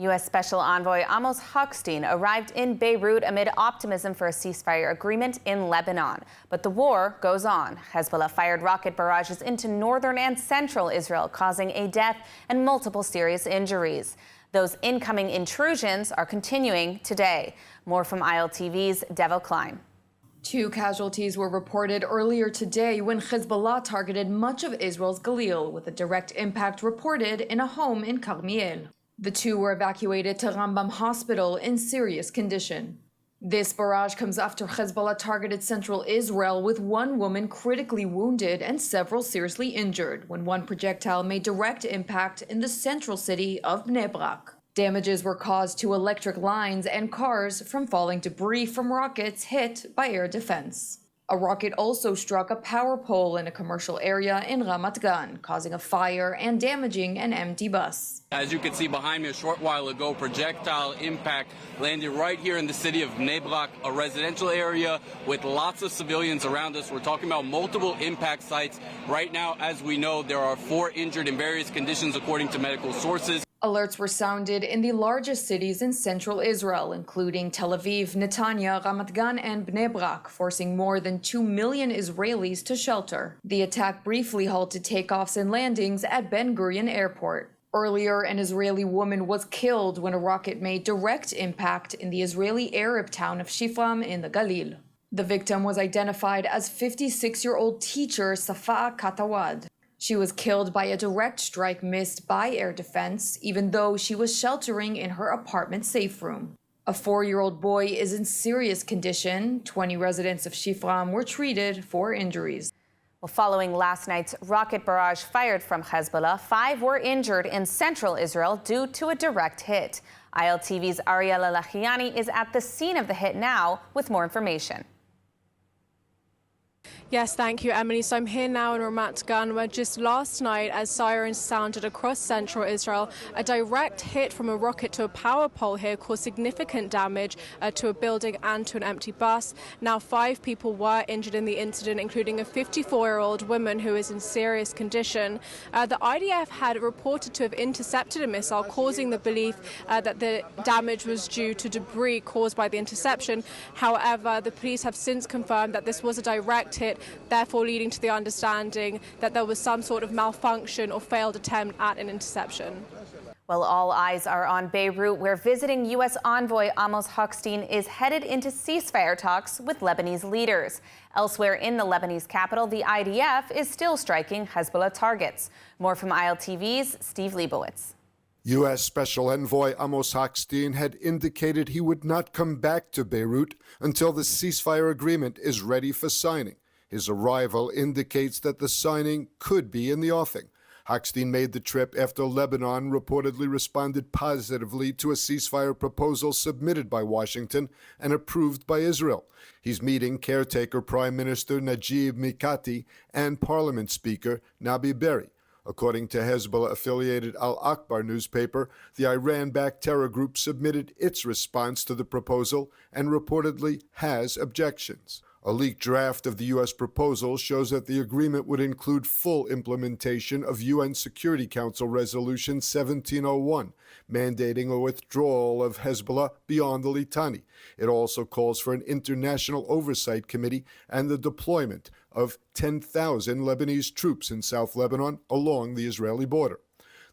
U.S. Special Envoy Amos Hochstein arrived in Beirut amid optimism for a ceasefire agreement in Lebanon. But the war goes on. Hezbollah fired rocket barrages into northern and central Israel, causing a death and multiple serious injuries. Those incoming intrusions are continuing today. More from ILTV's Devo Klein. 2 casualties were reported earlier today when Hezbollah targeted much of Israel's Galil, with a direct impact reported in a home in Carmiel. The 2 were evacuated to Rambam Hospital in serious condition. This barrage comes after Hezbollah targeted central Israel, with 1 woman critically wounded and several seriously injured when 1 projectile made direct impact in the central city of Bnei Brak. Damages were caused to electric lines and cars from falling debris from rockets hit by air defense. A rocket also struck a power pole in a commercial area in Ramat Gan, causing a fire and damaging an empty bus. As you can see behind me, a short while ago, projectile impact landed right here in the city of Bnei Brak, a residential area with lots of civilians around us. We're talking about multiple impact sites. Right now, as we know, there are 4 injured in various conditions, according to medical sources. Alerts were sounded in the largest cities in central Israel, including Tel Aviv, Netanya, Ramat Gan, and Bnei Brak, forcing more than 2 million Israelis to shelter. The attack briefly halted takeoffs and landings at Ben Gurion Airport. Earlier, an Israeli woman was killed when a rocket made direct impact in the Israeli Arab town of Shifram in the Galil. The victim was identified as 56-year-old teacher Safa Katawad. She was killed by a direct strike missed by air defense, even though she was sheltering in her apartment safe room. A 4-year-old boy is in serious condition. 20 residents of Shifram were treated for injuries. Well, following last night's rocket barrage fired from Hezbollah, 5 were injured in central Israel due to a direct hit. ILTV's Ariella Lachiani is at the scene of the hit now with more information. Yes, thank you, Emily. So I'm here now in Ramat Gan, where just last night, as sirens sounded across central Israel, a direct hit from a rocket to a power pole here caused significant damage to a building and to an empty bus. Now, 5 people were injured in the incident, including a 54-year-old woman who is in serious condition. The IDF had reported to have intercepted a missile, causing the belief that the damage was due to debris caused by the interception. However, the police have since confirmed that this was a direct hit, therefore leading to the understanding that there was some sort of malfunction or failed attempt at an interception. Well, all eyes are on Beirut, where visiting U.S. envoy Amos Hochstein is headed into ceasefire talks with Lebanese leaders. Elsewhere in the Lebanese capital, the IDF is still striking Hezbollah targets. More from ILTV's Steve Leibowitz. U.S. Special Envoy Amos Hochstein had indicated he would not come back to Beirut until the ceasefire agreement is ready for signing. His arrival indicates that the signing could be in the offing. Hochstein made the trip after Lebanon reportedly responded positively to a ceasefire proposal submitted by Washington and approved by Israel. He's meeting caretaker Prime Minister Najib Mikati and Parliament Speaker Nabi Berri. According to Hezbollah-affiliated Al-Akbar newspaper, the Iran-backed terror group submitted its response to the proposal and reportedly has objections. A leaked draft of the U.S. proposal shows that the agreement would include full implementation of UN Security Council Resolution 1701, mandating a withdrawal of Hezbollah beyond the Litani. It also calls for an international oversight committee and the deployment of 10,000 Lebanese troops in South Lebanon along the Israeli border.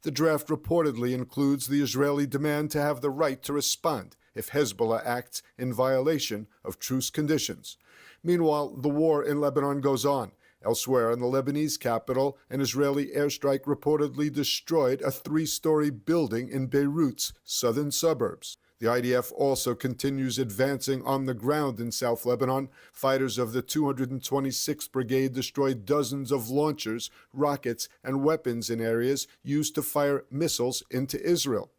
The draft reportedly includes the Israeli demand to have the right to respond if Hezbollah acts in violation of truce conditions. Meanwhile, the war in Lebanon goes on. Elsewhere in the Lebanese capital, an Israeli airstrike reportedly destroyed a 3-story building in Beirut's southern suburbs. The IDF also continues advancing on the ground in South Lebanon. Fighters of the 226th Brigade destroyed dozens of launchers, rockets, and weapons in areas used to fire missiles into Israel.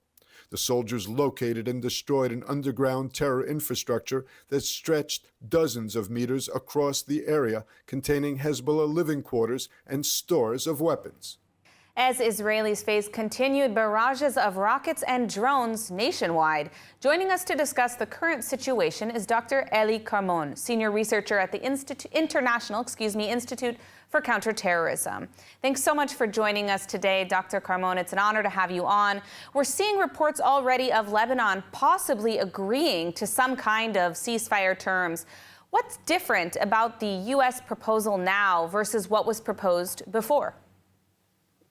The soldiers located and destroyed an underground terror infrastructure that stretched dozens of meters across the area, containing Hezbollah living quarters and stores of weapons. As Israelis face continued barrages of rockets and drones nationwide. Joining us to discuss the current situation is Dr. Eli Carmon, senior researcher at the International Institute for Counterterrorism. Thanks so much for joining us today, Dr. Carmon. It's an honor to have you on. We're seeing reports already of Lebanon possibly agreeing to some kind of ceasefire terms. What's different about the U.S. proposal now versus what was proposed before?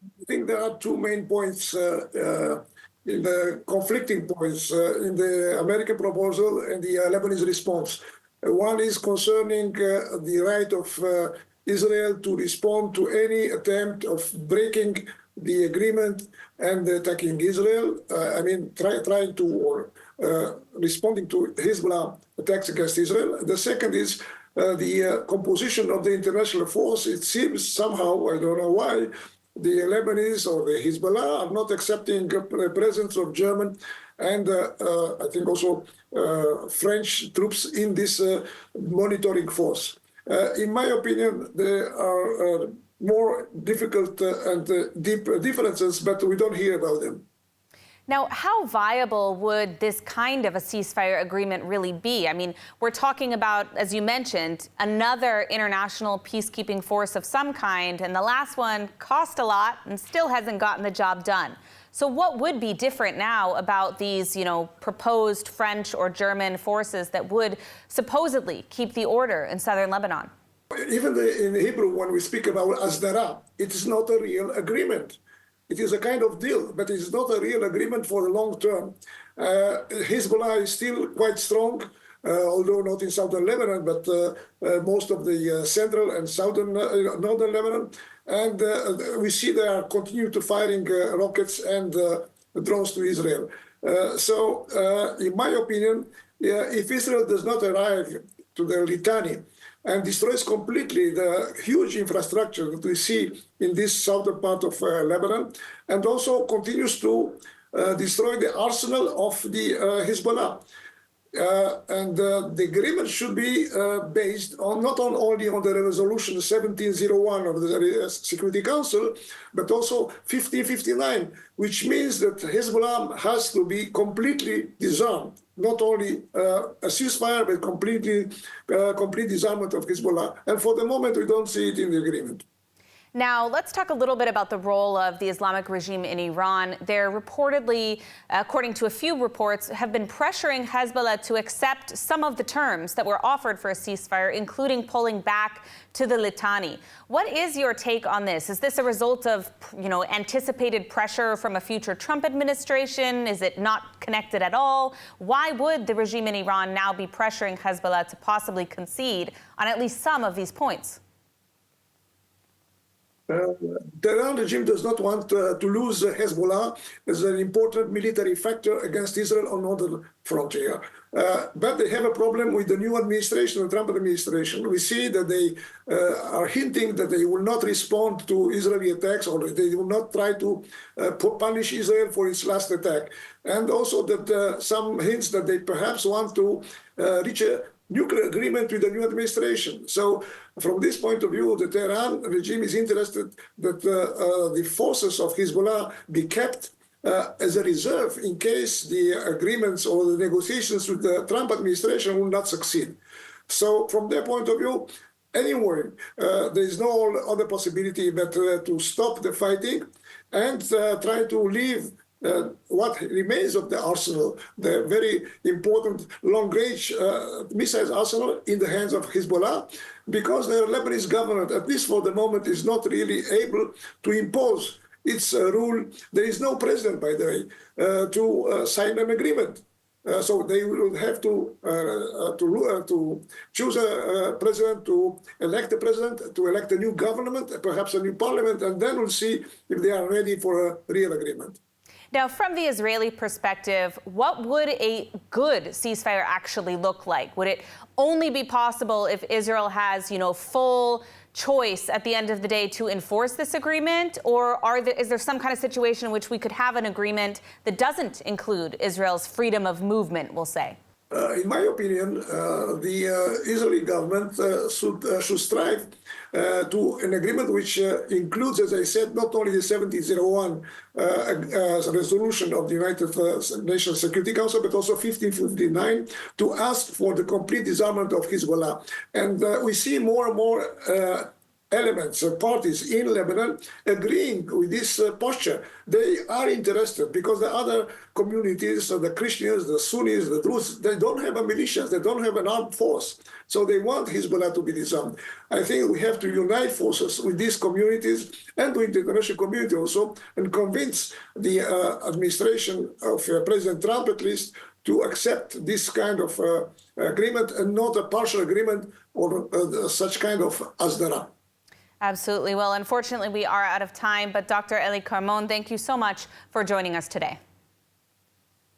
I think there are two main points in the conflicting points in the American proposal and the Lebanese response. One is concerning the right of Israel to respond to any attempt of breaking the agreement and attacking Israel. Trying to or responding to Hezbollah attacks against Israel. The second is the composition of the international force. It seems somehow, I don't know why, the Lebanese or the Hezbollah are not accepting the presence of German and I think also French troops in this monitoring force. In my opinion, there are more difficult and deep differences, but we don't hear about them. Now, how viable would this kind of a ceasefire agreement really be? I mean, we're talking about, as you mentioned, another international peacekeeping force of some kind, and the last one cost a lot and still hasn't gotten the job done. So what would be different now about these, proposed French or German forces that would supposedly keep the order in southern Lebanon? Even in Hebrew, when we speak about asdara, it is not a real agreement. It is a kind of deal, but it's not a real agreement for the long term. Hezbollah is still quite strong, although not in southern Lebanon, but most of the central and southern northern Lebanon. And we see they are continue to firing rockets and drones to Israel. In my opinion, if Israel does not arrive to the Litani and destroys completely the huge infrastructure that we see in this southern part of Lebanon, and also continues to destroy the arsenal of the Hezbollah. The agreement should be based on not only on the resolution 1701 of the Security Council, but also 1559, which means that Hezbollah has to be completely disarmed. Not only a ceasefire, but complete disarmament of Hezbollah. And for the moment, we don't see it in the agreement. Now, let's talk a little bit about the role of the Islamic regime in Iran. They're reportedly, according to a few reports, have been pressuring Hezbollah to accept some of the terms that were offered for a ceasefire, including pulling back to the Litani. What is your take on this? Is this a result of, anticipated pressure from a future Trump administration? Is it not connected at all? Why would the regime in Iran now be pressuring Hezbollah to possibly concede on at least some of these points? The Iran regime does not want to lose Hezbollah as an important military factor against Israel on northern frontier. But they have a problem with the new administration, the Trump administration. We see that they are hinting that they will not respond to Israeli attacks, or they will not try to punish Israel for its last attack. And also that some hints that they perhaps want to reach a nuclear agreement with the new administration. So from this point of view, the Tehran regime is interested that the forces of Hezbollah be kept as a reserve in case the agreements or the negotiations with the Trump administration will not succeed. So from their point of view, anyway, there is no other possibility but to stop the fighting and try to leave what remains of the arsenal, the very important long-range missiles arsenal, in the hands of Hezbollah, because the Lebanese government, at least for the moment, is not really able to impose its rule. There is no president, by the way, to sign an agreement. So they will have to choose a president, to elect a president, to elect a new government, perhaps a new parliament, and then we'll see if they are ready for a real agreement. Now, from the Israeli perspective, what would a good ceasefire actually look like? Would it only be possible if Israel has, full choice at the end of the day to enforce this agreement? Or is there some kind of situation in which we could have an agreement that doesn't include Israel's freedom of movement, we'll say? in my opinion, the Israeli government should strive to an agreement which includes, as I said, not only the 1701 resolution of the United Nations Security Council, but also 1559 to ask for the complete disarmament of Hezbollah. And we see more and more elements and parties in Lebanon agreeing with this posture. They are interested because the other communities, the Christians, the Sunnis, the Druze, they don't have a militia, they don't have an armed force. So they want Hezbollah to be disarmed. I think we have to unite forces with these communities and with the international community also and convince the administration of President Trump at least to accept this kind of agreement and not a partial agreement or such kind of asdara. Absolutely. Well, unfortunately, we are out of time. But Dr. Eli Carmon, thank you so much for joining us today.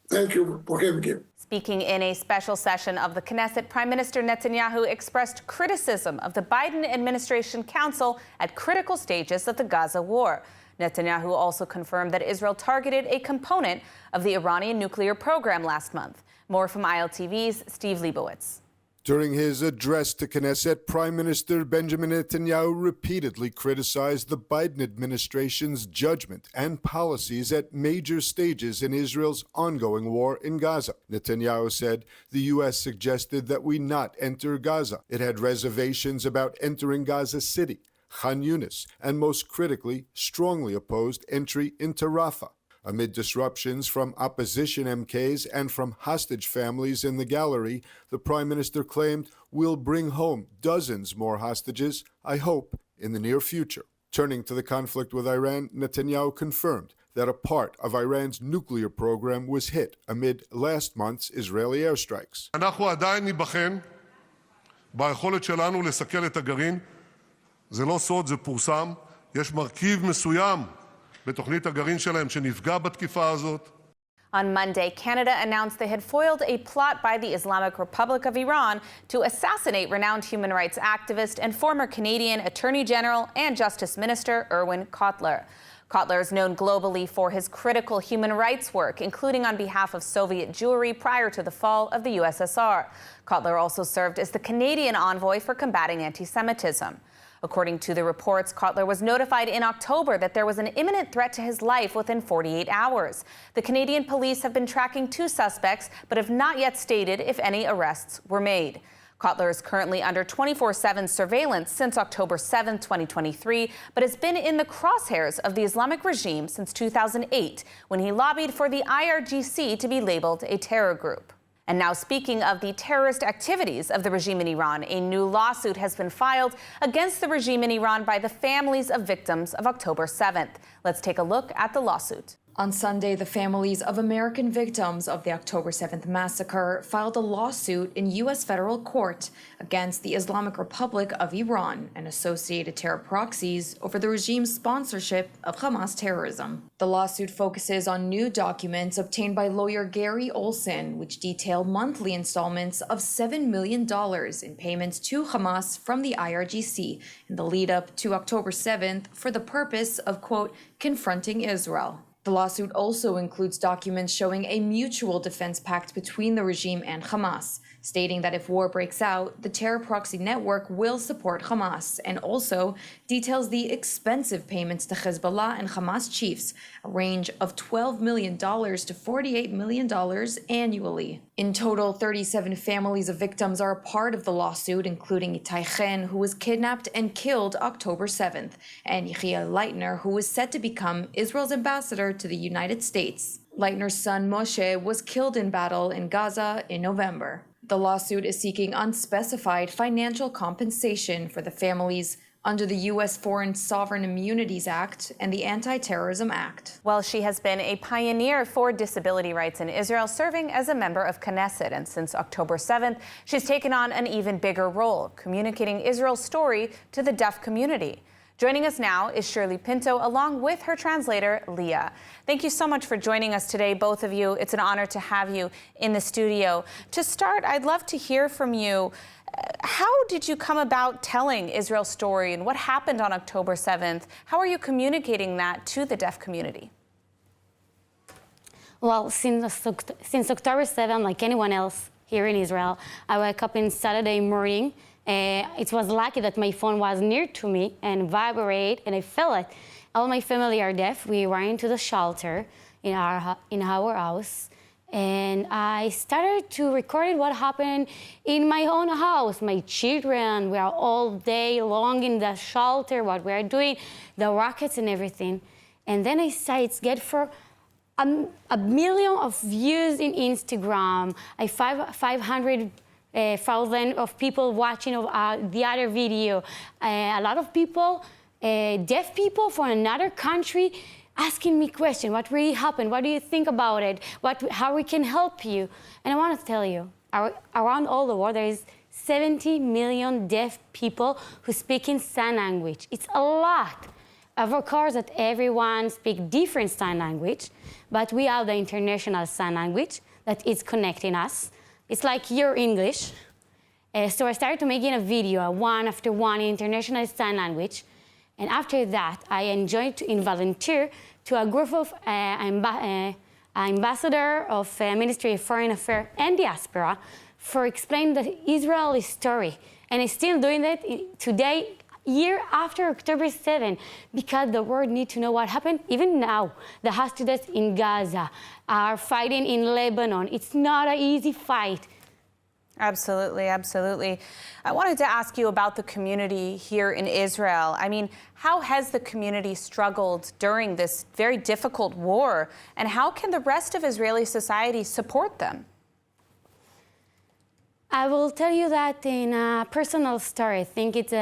Thank you for having me. Speaking in a special session of the Knesset, Prime Minister Netanyahu expressed criticism of the Biden administration council at critical stages of the Gaza war. Netanyahu also confirmed that Israel targeted a component of the Iranian nuclear program last month. More from ILTV's Steve Leibowitz. During his address to Knesset, Prime Minister Benjamin Netanyahu repeatedly criticized the Biden administration's judgment and policies at major stages in Israel's ongoing war in Gaza. Netanyahu said the U.S. suggested that we not enter Gaza. It had reservations about entering Gaza City, Khan Yunis, and most critically, strongly opposed entry into Rafah. Amid disruptions from opposition MKs and from hostage families in the gallery, the Prime Minister claimed, "We'll bring home dozens more hostages, I hope, in the near future." Turning to the conflict with Iran, Netanyahu confirmed that a part of Iran's nuclear program was hit amid last month's Israeli airstrikes. אנחנו עדיין ניבחן ביכולת שלנו לסכל את הגרעין. זה לא סוד, זה פורסם. יש מרכיב מסוים בתוכנית הגרעין שלהם שנפגע בתקיפה הזאת. On Monday, Canada announced they had foiled a plot by the Islamic Republic of Iran to assassinate renowned human rights activist and former Canadian Attorney General and Justice Minister Irwin Cotler. Cotler is known globally for his critical human rights work, including on behalf of Soviet Jewry prior to the fall of the USSR. Cotler also served as the Canadian envoy for combating anti-Semitism. According to the reports, Cotler was notified in October that there was an imminent threat to his life within 48 hours. The Canadian police have been tracking 2 suspects, but have not yet stated if any arrests were made. Cotler is currently under 24/7 surveillance since October 7, 2023, but has been in the crosshairs of the Islamic regime since 2008, when he lobbied for the IRGC to be labeled a terror group. And now, speaking of the terrorist activities of the regime in Iran, a new lawsuit has been filed against the regime in Iran by the families of victims of October 7th. Let's take a look at the lawsuit. On Sunday, the families of American victims of the October 7th massacre filed a lawsuit in U.S. federal court against the Islamic Republic of Iran and associated terror proxies over the regime's sponsorship of Hamas terrorism. The lawsuit focuses on new documents obtained by lawyer Gary Olson, which detail monthly installments of $7 million in payments to Hamas from the IRGC in the lead-up to October 7th for the purpose of, quote, confronting Israel. The lawsuit also includes documents showing a mutual defense pact between the regime and Hamas, stating that if war breaks out, the terror proxy network will support Hamas, and also details the expensive payments to Hezbollah and Hamas chiefs, a range of $12 million to $48 million annually. In total, 37 families of victims are a part of the lawsuit, including Itai Chen, who was kidnapped and killed October 7th, and Yechiel Leitner, who is set to become Israel's ambassador to the United States. Leitner's son Moshe was killed in battle in Gaza in November. The lawsuit is seeking unspecified financial compensation for the families under the U.S. Foreign Sovereign Immunities Act and the Anti-Terrorism Act. Well, she has been a pioneer for disability rights in Israel, serving as a member of Knesset. And since October 7th, she's taken on an even bigger role, communicating Israel's story to the deaf community. Joining us now is Shirley Pinto, along with her translator, Leah. Thank you so much for joining us today, both of you. It's an honor to have you in the studio. To start, I'd love to hear from you. How did you come about telling Israel's story, and what happened on October 7th? How are you communicating that to the deaf community? Well, since October 7th, like anyone else here in Israel. I woke up in Saturday morning. It was lucky that my phone was near to me and vibrate, and I felt it. All my family are deaf. We went into the shelter in our house, and I started to record what happened in my own house. My children, we are all day long in the shelter, what we are doing, the rockets and everything. And then I saw it's get for a million of views in Instagram. I 500,000 of people watching the other video. A lot of people, deaf people from another country, asking me questions. What really happened? What do you think about it? How we can help you? And I want to tell you, around all the world, there is 70 million deaf people who speak in sign language. It's a lot. Of course, that everyone speaks different sign language, but we have the international sign language that is connecting us. It's like your English. So I started to making a video, one after one, in international sign language. And after that, I enjoyed to volunteer to a group of ambassador of Ministry of Foreign Affairs and Diaspora for explaining the Israeli story. And I'm still doing that today, year after October 7, because the world needs to know what happened. Even now, the hostages in Gaza are fighting in Lebanon. It's not an easy fight. Absolutely, absolutely. I wanted to ask you about the community here in Israel. I mean, how has the community struggled during this very difficult war, and how can the rest of Israeli society support them? I will tell you that in a personal story. I think it's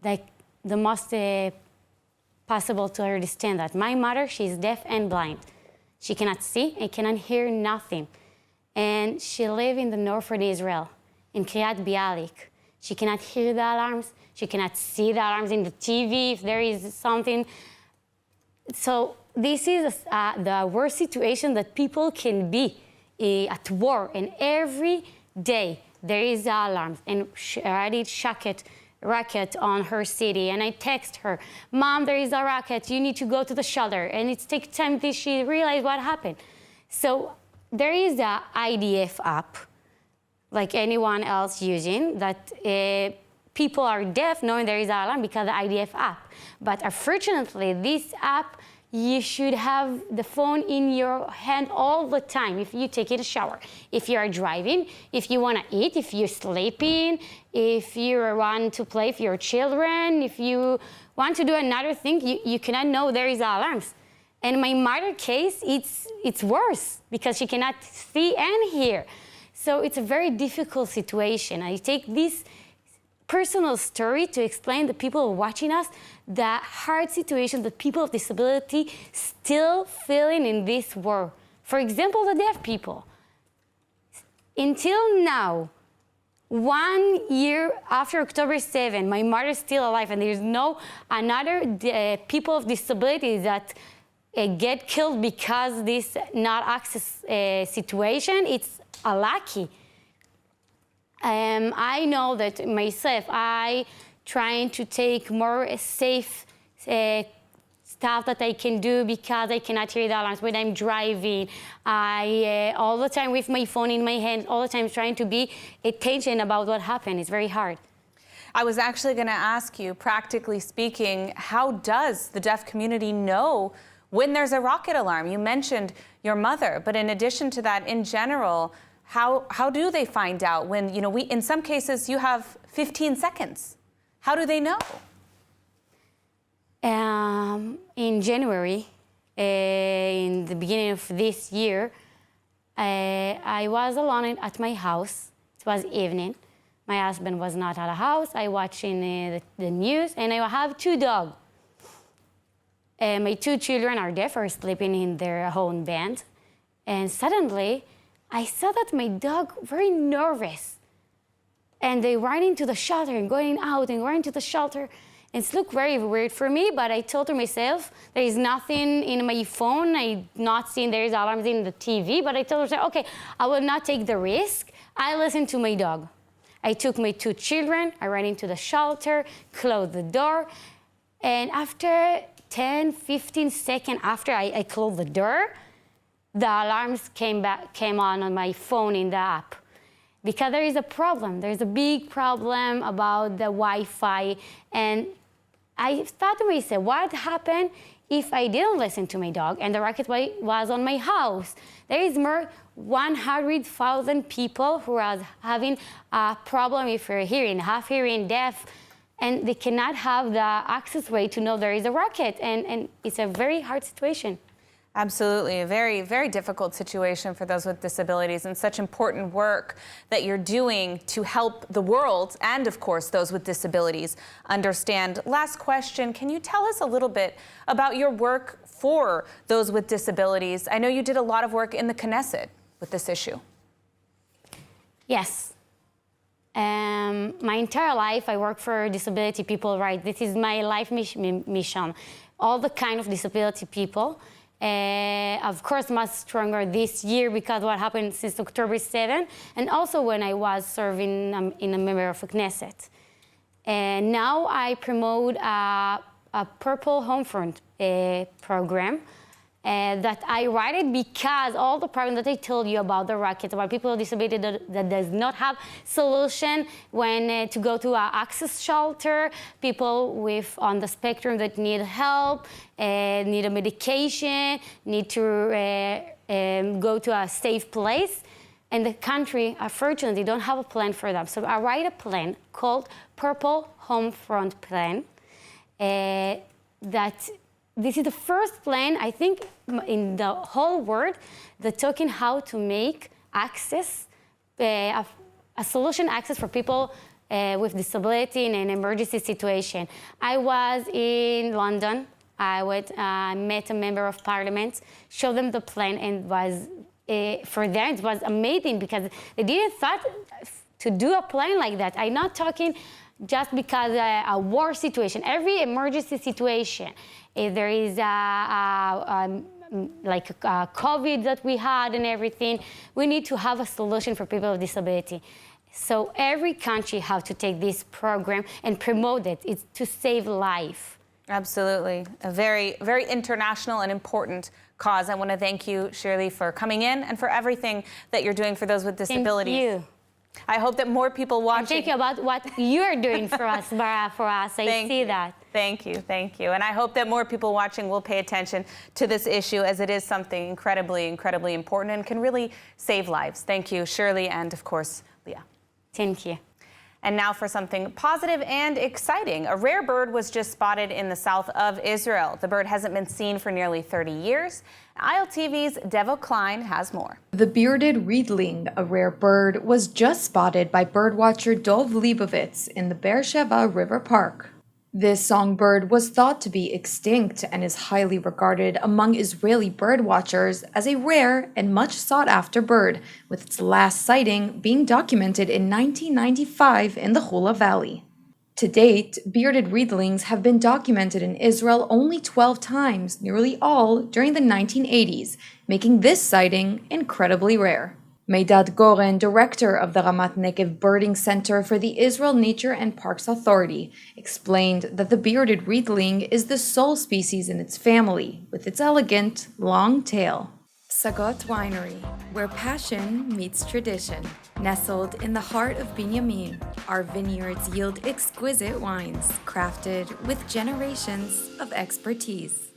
like the most possible to understand that. My mother, she's deaf and blind. She cannot see and cannot hear nothing. And she lives in the north of Israel, in Kiryat Bialik. She cannot hear the alarms. She cannot see the alarms in the TV if there is something. So this is the worst situation that people can be at war. And every day there is alarms. And she already rocket on her city. And I text her, Mom, there is a rocket. You need to go to the shelter. And it takes time until she realized what happened. So there is the IDF app, like anyone else using, that people are deaf knowing there is an alarm because of the IDF app. But unfortunately, this app, you should have the phone in your hand all the time if you take a shower, if you are driving, if you want to eat, if you're sleeping, if you want to play with your children, if you want to do another thing, you cannot know there is alarms. And in my mother's case, it's worse because she cannot see and hear. So it's a very difficult situation. I take this personal story to explain to people watching us the hard situation that people with disability still feeling in this war. For example, the deaf people. Until now, 1 year after October 7, my mother is still alive, and there's no another people of disability that get killed because this not access situation. It's lucky. I know that myself, I trying to take more safe stuff that I can do because I cannot hear the alarms when I'm driving. I all the time with my phone in my hand, all the time trying to be attention about what happened. It's very hard. I was actually going to ask you, practically speaking, how does the deaf community know when there's a rocket alarm? You mentioned your mother, but in addition to that, in general, how do they find out when, in some cases you have 15 seconds. How do they know? In January, in the beginning of this year, I was alone at my house. It was evening. My husband was not at the house. I watching the news, and I have 2 dogs. My 2 children are deaf, are sleeping in their own bed. And suddenly, I saw that my dog very nervous. And they ran into the shelter and going out and going to the shelter. And it looked very weird for me, but I told myself, there is nothing in my phone. I'm not seeing there is alarms in the TV, but I told myself, okay, I will not take the risk. I listened to my dog. I took my 2 children, I ran into the shelter, closed the door, and after 10, 15 seconds after I closed the door, the alarms came on my phone in the app. because there is a problem. There's a big problem about the Wi-Fi. And I thought to myself, what happened if I didn't listen to my dog and the rocket was on my house? There is more 100,000 people who are having a problem with their hearing, half hearing, deaf, and they cannot have the access way to know there is a rocket, and it's a very hard situation. Absolutely, a very, very difficult situation for those with disabilities, and such important work that you're doing to help the world and, of course, those with disabilities understand. Last question, can you tell us a little bit about your work for those with disabilities? I know you did a lot of work in the Knesset with this issue. Yes. My entire life, I work for disability people, right? This is my life mission. All the kind of disability people. Of course, much stronger this year because what happened since October 7, and also when I was serving in a member of a Knesset. And now I promote a Purple Homefront program that I write it because all the problems that I told you about the rockets, about people with disability that does not have solution when to go to an access shelter, people with on the spectrum that need help, need a medication, need to go to a safe place. And the country, unfortunately, don't have a plan for them. So I write a plan called Purple Homefront Plan that this is the first plan, I think, in the whole world that's talking how to make access, a solution access for people with disability in an emergency situation. I was in London. I met a member of parliament, showed them the plan, and was for them it was amazing because they didn't thought to do a plan like that. I'm not talking just because a war situation. Every emergency situation, if there is like COVID that we had and everything, we need to have a solution for people with disability. So every country has to take this program and promote it. It's to save life. Absolutely. A very, very international and important cause. I want to thank you, Shirley, for coming in and for everything that you're doing for those with disabilities. Thank you. I hope that more people watching. And thank you about what you're doing for us, Bara, for us. I see that. Thank you, thank you. And I hope that more people watching will pay attention to this issue, as it is something incredibly, incredibly important and can really save lives. Thank you, Shirley, and of course, Leah. Thank you. And now for something positive and exciting. A rare bird was just spotted in the south of Israel. The bird hasn't been seen for nearly 30 years. ILTV's Devo Klein has more. The bearded reedling, a rare bird, was just spotted by birdwatcher Dov Leibovitz in the Beersheba River Park. This songbird was thought to be extinct and is highly regarded among Israeli birdwatchers as a rare and much sought-after bird, with its last sighting being documented in 1995 in the Hula Valley. To date, bearded reedlings have been documented in Israel only 12 times, nearly all during the 1980s, making this sighting incredibly rare. Meidad Goren, director of the Ramat Negev Birding Center for the Israel Nature and Parks Authority, explained that the bearded reedling is the sole species in its family, with its elegant, long tail. Sagot Winery, where passion meets tradition. Nestled in the heart of Binyamin, our vineyards yield exquisite wines, crafted with generations of expertise.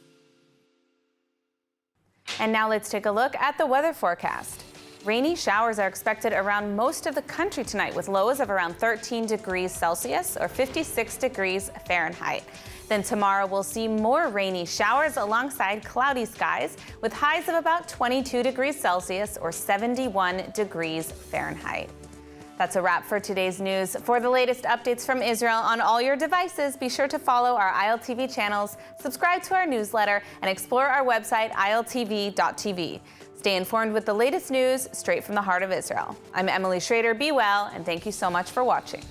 And now let's take a look at the weather forecast. Rainy showers are expected around most of the country tonight, with lows of around 13 degrees Celsius or 56 degrees Fahrenheit. Then tomorrow we'll see more rainy showers alongside cloudy skies, with highs of about 22 degrees Celsius or 71 degrees Fahrenheit. That's a wrap for today's news. For the latest updates from Israel on all your devices, be sure to follow our ILTV channels, subscribe to our newsletter, and explore our website, iltv.tv. Stay informed with the latest news straight from the heart of Israel. I'm Emily Schrader. Be well, and thank you so much for watching.